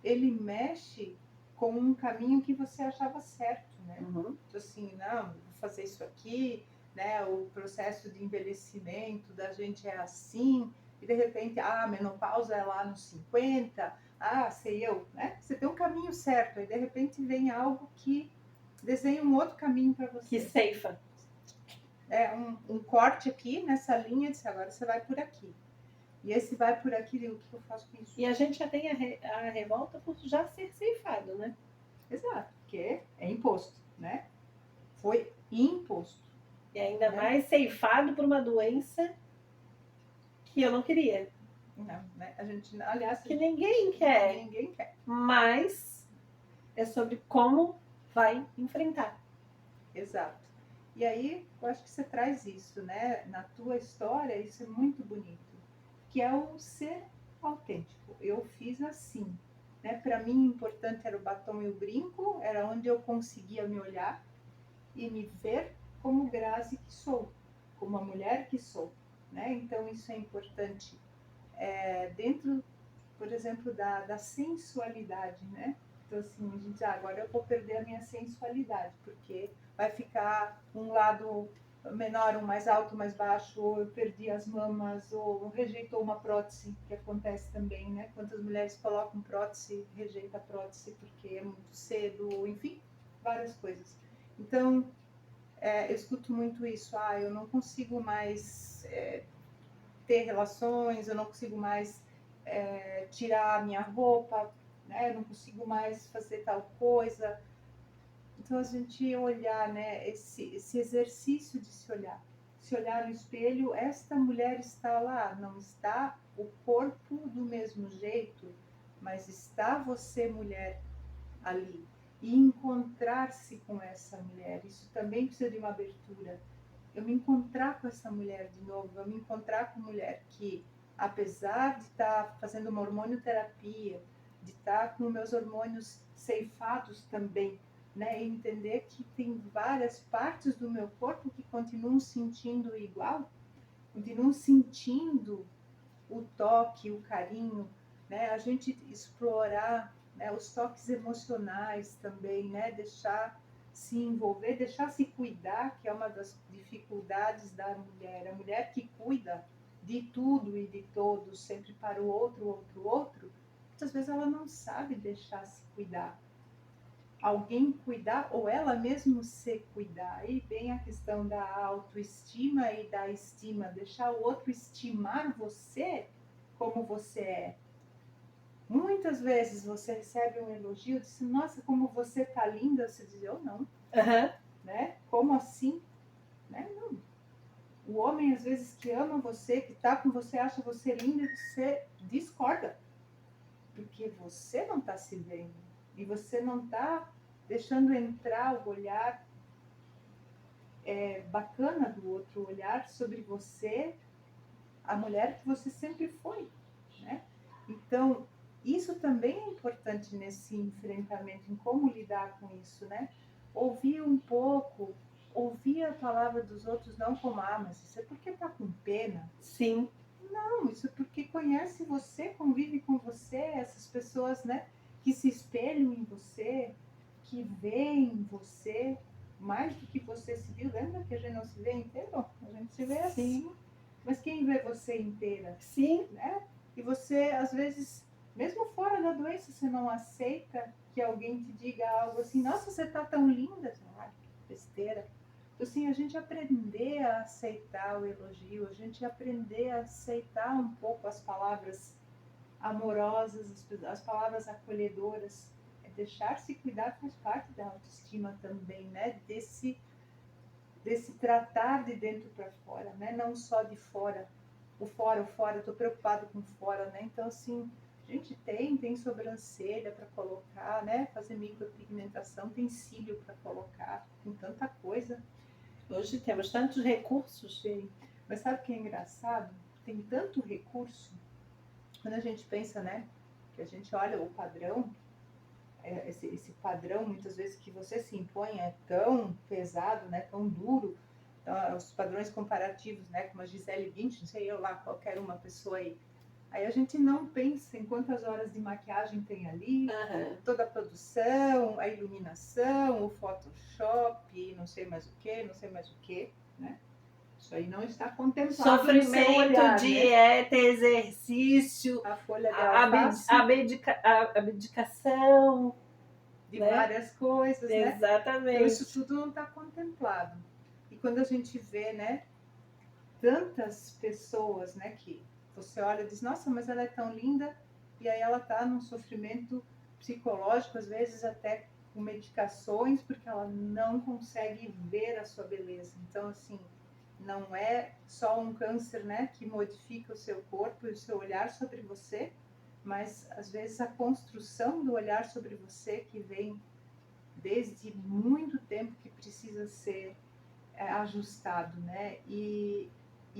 ele mexe com um caminho que você achava certo, né? Então, assim, não, vou fazer isso aqui, né? O processo de envelhecimento da gente é assim, e de repente, a menopausa é lá nos 50, sei eu, né? Você tem um caminho certo, e de repente vem algo que desenha um outro caminho para você.
Que ceifa.
Um corte aqui nessa linha, disse, agora você vai por aqui. E esse vai por aqui, o que eu faço com isso?
E a gente já tem a revolta por já ser ceifado, né?
Exato, porque é imposto, né? Foi imposto.
E ainda mais ceifado por uma doença que eu não queria.
Não, né? A gente, aliás,
que ninguém quer.
Ninguém quer.
Mas é sobre como vai enfrentar.
Exato. E aí, eu acho que você traz isso, né? Na tua história, isso é muito bonito. Que é o ser autêntico. Eu fiz assim. Né? Para mim, o importante era o batom e o brinco, era onde eu conseguia me olhar e me ver como Grazi que sou, como a mulher que sou. Né? Então, isso é importante dentro, por exemplo, da sensualidade, né? Então, assim, a gente, agora eu vou perder a minha sensualidade, porque vai ficar um lado menor, um mais alto, mais baixo, ou eu perdi as mamas, ou rejeitou uma prótese, que acontece também, né? Quantas mulheres colocam prótese, rejeita a prótese porque é muito cedo, enfim, várias coisas. Então, eu escuto muito isso, eu não consigo mais ter relações, eu não consigo mais tirar a minha roupa, né? Eu não consigo mais fazer tal coisa. Então a gente olhar, né, esse exercício de se olhar no espelho, esta mulher está lá, não está o corpo do mesmo jeito, mas está você, mulher, ali. E encontrar-se com essa mulher, isso também precisa de uma abertura. Eu me encontrar com essa mulher de novo, eu me encontrar com mulher que, apesar de estar fazendo uma hormonioterapia, de estar com meus hormônios ceifados também, né, e entender que tem várias partes do meu corpo que continuam sentindo igual, continuam sentindo o toque, o carinho, né, a gente explorar, né, os toques emocionais também, né, deixar se envolver, deixar se cuidar, que é uma das dificuldades da mulher. A mulher que cuida de tudo e de todos, sempre para o outro, muitas vezes ela não sabe deixar se cuidar. Alguém cuidar ou ela mesma se cuidar. Aí vem a questão da autoestima e da estima, deixar o outro estimar você como você é. Muitas vezes você recebe um elogio, diz, nossa, como você tá linda, você diz, eu não, né? Como assim? Né? Não. O homem, às vezes, que ama você, que tá com você, acha você linda, você discorda. Porque você não tá se vendo. E você não tá deixando entrar o olhar bacana do outro, olhar sobre você, a mulher que você sempre foi, né? Então, isso também é importante nesse enfrentamento, em como lidar com isso, né? Ouvir um pouco, ouvir a palavra dos outros, não como, mas isso é porque tá com pena.
Sim.
Não, isso é porque conhece você, convive com você, essas pessoas, né, que se espelham em você, que veem você mais do que você se viu. Lembra que a gente não se vê inteiro? A gente se vê assim. Mas quem vê você inteira?
Sim.
Né? E você, às vezes, mesmo fora da doença, você não aceita que alguém te diga algo assim, nossa, você tá tão linda. Besteira. Então, assim, a gente aprender a aceitar o elogio, a gente aprender a aceitar um pouco as palavras amorosas, as palavras acolhedoras, deixar-se cuidar faz parte da autoestima também, né? Desse tratar de dentro para fora, né? Não só de fora, o fora, eu tô preocupado com fora, né? Então, assim, a gente tem sobrancelha para colocar, né? Fazer micropigmentação, tem cílio para colocar, tem tanta coisa.
Hoje temos tantos recursos.
Sim. Mas sabe o que é engraçado? Tem tanto recurso, quando a gente pensa, né? Que a gente olha o padrão, esse padrão, muitas vezes, que você se impõe é tão pesado, né? Tão duro. Então, os padrões comparativos, né? Como a Gisele Bündchen, não sei eu lá, qualquer uma pessoa aí. Aí a gente não pensa em quantas horas de maquiagem tem ali, toda a produção, a iluminação, o Photoshop, não sei mais o que, né? Isso aí não está contemplado
Sofrimento,
no seu olhar,
dieta, né? Exercício,
a folha de alface,
abdicação
de
né?
várias coisas, né?
Exatamente.
Então isso tudo não está contemplado. E quando a gente vê, né, tantas pessoas, né, que você olha e diz, nossa, mas ela é tão linda, e aí ela está num sofrimento psicológico, às vezes até com medicações, porque ela não consegue ver a sua beleza. Então, assim, não é só um câncer, né, que modifica o seu corpo e o seu olhar sobre você, mas às vezes a construção do olhar sobre você que vem desde muito tempo, que precisa ser ajustado, né? E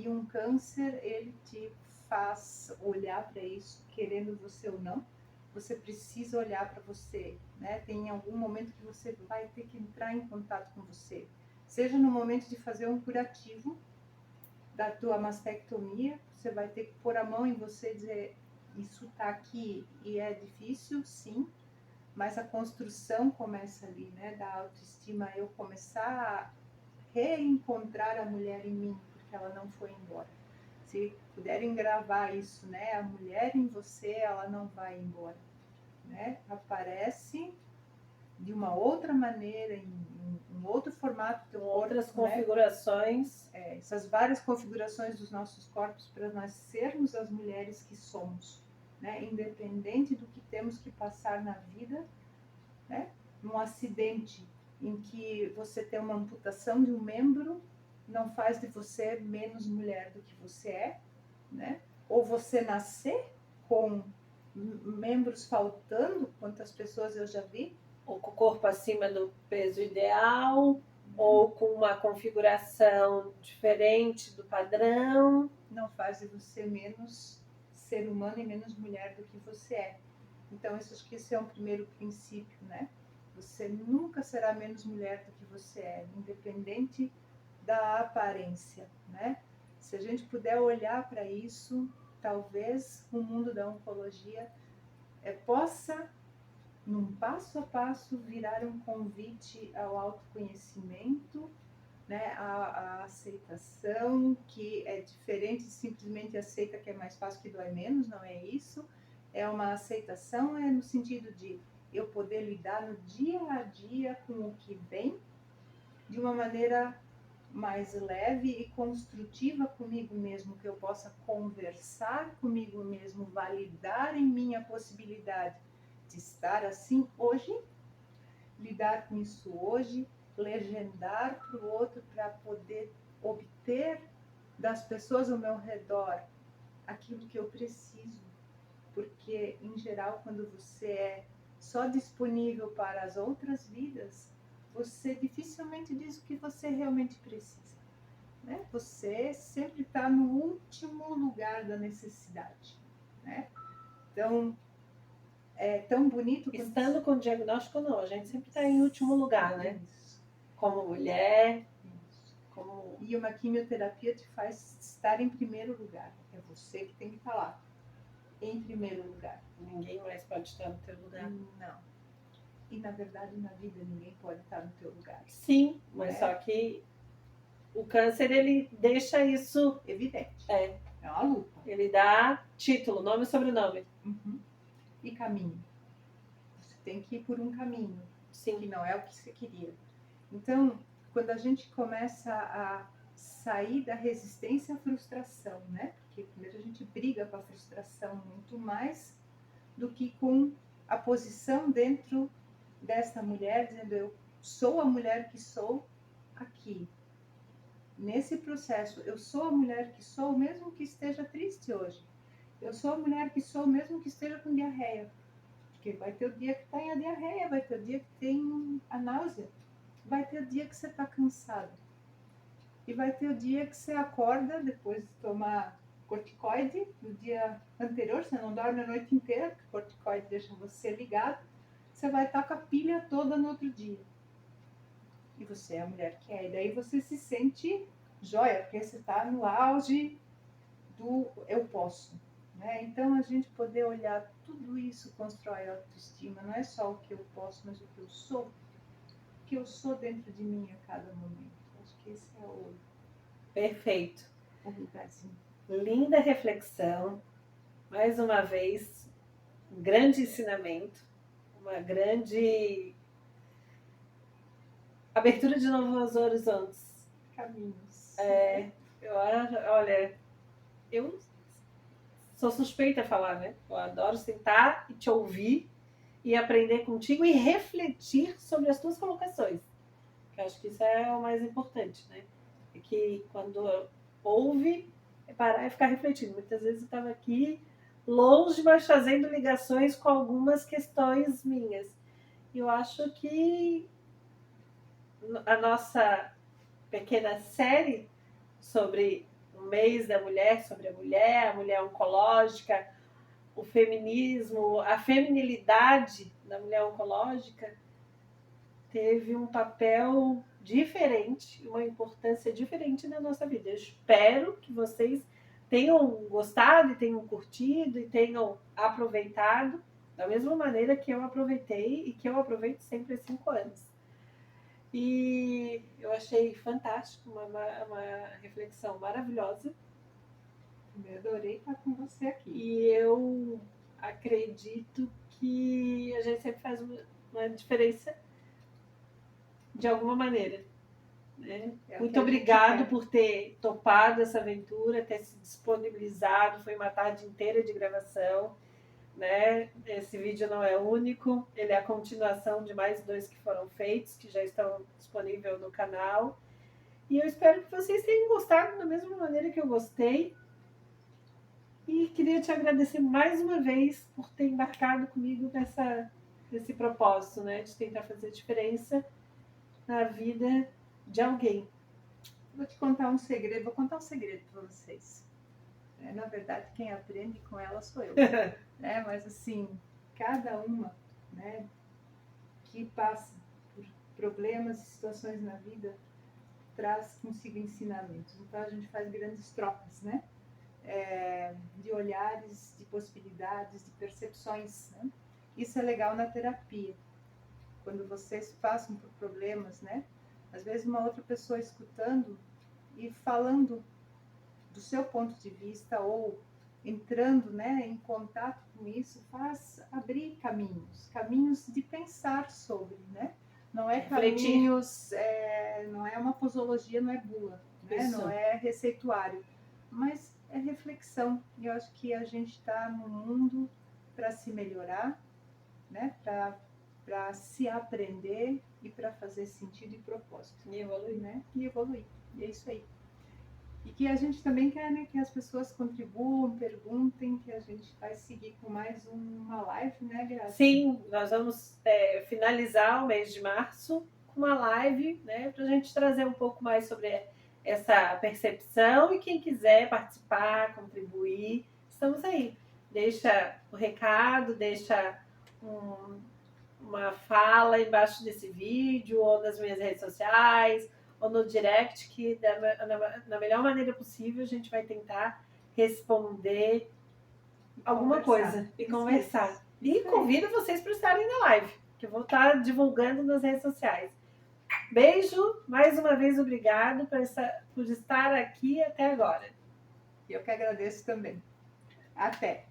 um câncer, ele te faz olhar para isso, querendo você ou não. Você precisa olhar para você, né? Tem algum momento que você vai ter que entrar em contato com você. Seja no momento de fazer um curativo da tua mastectomia, você vai ter que pôr a mão em você e dizer, isso tá aqui e é difícil, sim, mas a construção começa ali, né? Da autoestima, eu começar a reencontrar a mulher em mim, porque ela não foi embora. Se puderem gravar isso, né? A mulher em você, ela não vai embora, né? Aparece de uma outra maneira, em um outro formato do teu corpo,
outras
né?
configurações.
Essas várias configurações dos nossos corpos para nós sermos as mulheres que somos, né? Independente do que temos que passar na vida, né? Um acidente em que você tem uma amputação de um membro não faz de você menos mulher do que você é, né? Ou você nascer com membros faltando, quantas pessoas eu já vi,
Ou com o corpo acima do peso ideal, ou com uma configuração diferente do padrão.
não faz de você menos ser humano e menos mulher do que você é. Então, acho que esse é um primeiro princípio, né? Você nunca será menos mulher do que você é, independente da aparência, né? Se a gente puder olhar para isso, talvez o mundo da oncologia possa, num passo a passo, virar um convite ao autoconhecimento, né, a aceitação, que é diferente de simplesmente aceita que é mais fácil, que dói menos, não é isso. É uma aceitação no sentido de eu poder lidar no dia a dia com o que vem de uma maneira mais leve e construtiva comigo mesmo, que eu possa conversar comigo mesmo, validar em mim a possibilidade de estar assim hoje, lidar com isso hoje, legendar para o outro para poder obter das pessoas ao meu redor aquilo que eu preciso. Porque, em geral, quando você é só disponível para as outras vidas, você dificilmente diz o que você realmente precisa, né? Você sempre está no último lugar da necessidade, né? Então, é tão bonito quando...
Estando com diagnóstico, não. A gente sempre está em último lugar, né?
Isso.
Como mulher.
Isso.
Como...
E uma quimioterapia te faz estar em primeiro lugar. É você que tem que estar lá, em primeiro lugar.
Ninguém mais pode estar no teu lugar.
Não. E, na verdade, na vida, ninguém pode estar no teu lugar.
Sim, mas só que o câncer, ele deixa isso...
evidente.
É
uma luta.
Ele dá título, nome e sobrenome.
Uhum. E caminho. Você tem que ir por um caminho.
Sim.
Que não é o que você queria. Então, quando a gente começa a sair da resistência à frustração, né? Porque primeiro a gente briga com a frustração muito mais do que com a posição dentro dessa mulher, dizendo eu sou a mulher que sou aqui. Nesse processo, eu sou a mulher que sou, mesmo que esteja triste hoje. Eu sou a mulher que sou, mesmo que esteja com diarreia. Porque vai ter o dia que tem a diarreia, vai ter o dia que tem a náusea, vai ter o dia que você está cansado. E vai ter o dia que você acorda depois de tomar corticoide no dia anterior, você não dorme a noite inteira, porque o corticoide deixa você ligado, você vai estar com a pilha toda no outro dia. E você é a mulher que é. E daí você se sente joia, porque você está no auge do eu posso. Né? Então, a gente poder olhar tudo isso constrói autoestima. Não é só o que eu posso, mas o que eu sou. O que eu sou dentro de mim a cada momento. Acho que esse é o...
Perfeito.
O lugarzinho.
Linda reflexão. Mais uma vez, um grande ensinamento. Uma grande abertura de novos horizontes.
Caminhos.
Olha, eu sou suspeita a falar, né? Eu adoro sentar e te ouvir e aprender contigo e refletir sobre as tuas colocações. Eu acho que isso é o mais importante, né? É que quando ouve, é parar e ficar refletindo. Muitas vezes eu estava aqui longe, mas fazendo ligações com algumas questões minhas. E eu acho que a nossa pequena série sobre o mês da mulher, sobre a mulher oncológica, o feminismo, a feminilidade da mulher oncológica, teve um papel diferente, uma importância diferente na nossa vida. Eu espero que vocês tenham gostado e tenham curtido e tenham aproveitado da mesma maneira que eu aproveitei e que eu aproveito sempre há 5 anos. E eu achei fantástico, uma reflexão maravilhosa.
Eu adorei estar com você aqui.
E eu acredito que a gente sempre faz uma diferença de alguma maneira. Né?
É o que
Muito
a gente
obrigado
quer.
por ter topado essa aventura, ter se disponibilizado. Foi uma tarde inteira de gravação. Né? Esse vídeo não é único, ele é a continuação de mais 2 que foram feitos, que já estão disponíveis no canal. E eu espero que vocês tenham gostado da mesma maneira que eu gostei. E queria te agradecer mais uma vez por ter embarcado comigo nesse propósito, né? De tentar fazer diferença na vida de alguém.
Vou te contar um segredo, vou contar um segredo para vocês. Na verdade, quem aprende com ela sou eu. Né? Mas assim, cada uma, né, que passa por problemas e situações na vida traz consigo ensinamentos. Então a gente faz grandes trocas, né? De olhares, de possibilidades, de percepções. Né? Isso é legal na terapia. Quando vocês passam por problemas, né? Às vezes uma outra pessoa escutando e falando do seu ponto de vista ou entrando, né, em contato com isso, faz abrir caminhos de pensar sobre, né? Não é caminhos, não é uma posologia, não é bula, né? Não é receituário, mas é reflexão. E eu acho que a gente está no mundo para se melhorar, né? Para se aprender e para fazer sentido e propósito.
E evoluir.
Né? E evoluir. E é isso aí. E que a gente também quer, né, que as pessoas contribuam, perguntem, que a gente vai seguir com mais uma live, né, Graça?
Sim, nós vamos finalizar o mês de março com uma live, né, para a gente trazer um pouco mais sobre essa percepção, e quem quiser participar, contribuir, estamos aí. Deixa o recado, deixa uma fala embaixo desse vídeo, ou nas minhas redes sociais, ou no direct, que na melhor maneira possível a gente vai tentar responder alguma coisa e conversar. E convido vocês para estarem na live, que eu vou estar divulgando nas redes sociais. Beijo, mais uma vez obrigado por estar aqui até agora.
Eu que agradeço também. Até!